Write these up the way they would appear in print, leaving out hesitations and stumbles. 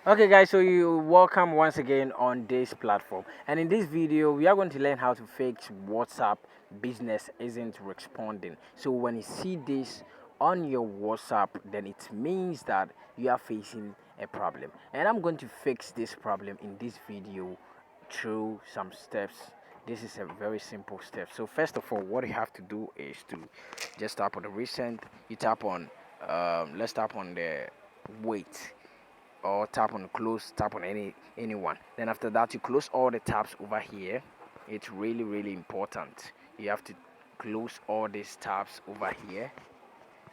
Okay guys, so you welcome once again on this platform, and in this video we are going to learn how to fix WhatsApp business isn't responding. So when you see this on your WhatsApp, then it means that you are facing a problem, and I'm going to fix this problem in this video through some steps. This is a very simple step. So first of all, what you have to do is to just tap on the recent. You tap on let's tap on the wait, or tap on close, tap on anyone. Then after that, you close all the tabs over here. It's really important. You have to close all these tabs over here.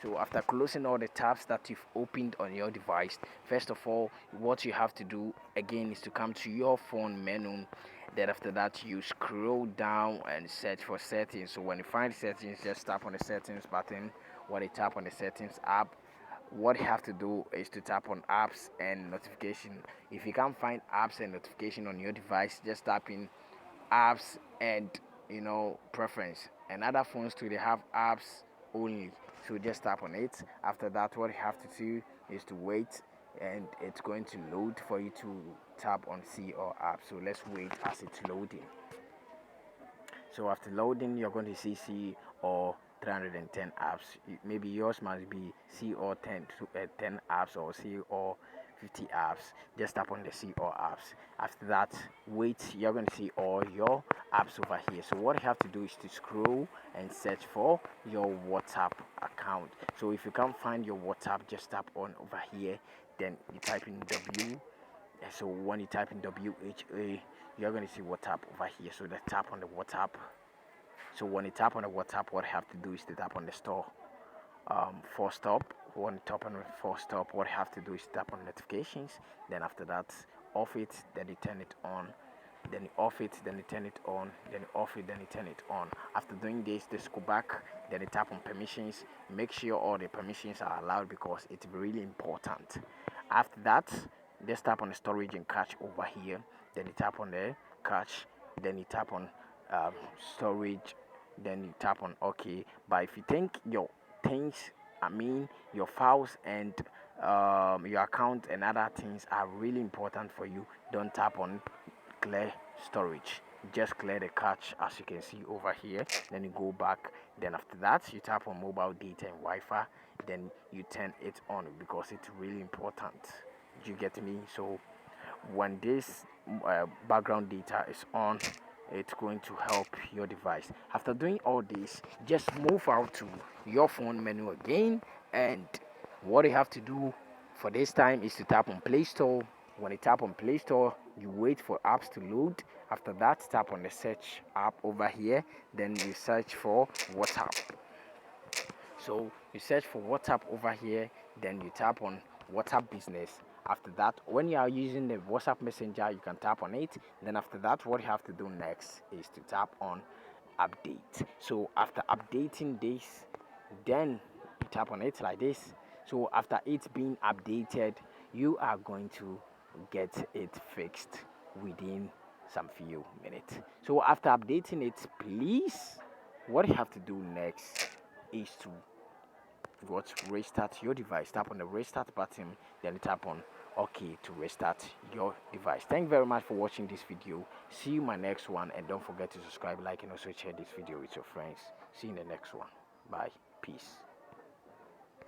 So after closing all the tabs that you've opened on your device, first of all, what you have to do again is to come to your phone menu. Then after that, you scroll down and search for settings. So when you find settings, just tap on the settings button. When you tap on the settings app, what you have to do is to tap on apps and notification. If you can't find apps and notification on your device, just tap in apps and preference. And other phones too, they have apps only, so just tap on it. After that, what you have to do is to wait, and it's going to load for you to tap on see or app. So let's wait as it's loading. So after loading, you're going to see or 310 apps. Maybe yours must be C or 10 apps, or C or 50 apps. Just tap on the C or apps. After that, wait. You're going to see all your apps over here. So what you have to do is to scroll and search for your WhatsApp account. So if you can't find your WhatsApp, just tap on over here. Then you type in W. So when you type in WHA, you're going to see WhatsApp over here. So let's tap on the WhatsApp. So when you tap on the WhatsApp, what you have to do is to tap on the store for stop. When you tap on the for stop, what you have to do is tap on notifications. Then after that, off it. Then you turn it on. Then you off it. Then you turn it on. Then you off it. Then you turn it on. After doing this, just go back. Then you tap on permissions. Make sure all the permissions are allowed because it's really important. After that, just tap on the storage and cache over here. Then you tap on the cache. Then you tap on storage. Then you tap on OK. But if you think your things, your files and your account and other things are really important for you, don't tap on clear storage. Just clear the cache as you can see over here. Then you go back. Then after that, you tap on mobile data and Wi-Fi. Then you turn it on because it's really important. Do you get me? So when this background data is on, it's going to help your device. After doing all this, just move out to your phone menu again, and what you have to do for this time is to tap on Play Store. When you tap on Play Store, you wait for apps to load. After that, tap on the search app over here. Then you search for WhatsApp. So you search for WhatsApp over here. Then you tap on WhatsApp Business. After that, when you are using the WhatsApp Messenger, you can tap on it. Then after that, what you have to do next is to tap on update. So after updating this, then you tap on it like this. So after it's being updated, you are going to get it fixed within some few minutes. So after updating it, please, what you have to do next is to restart your device. Tap on the restart button, then tap on OK to restart your device. Thank you very much for watching this video. See you in my next one, and don't forget to subscribe, like, and also share this video with your friends. See you in the next one. Bye. Peace.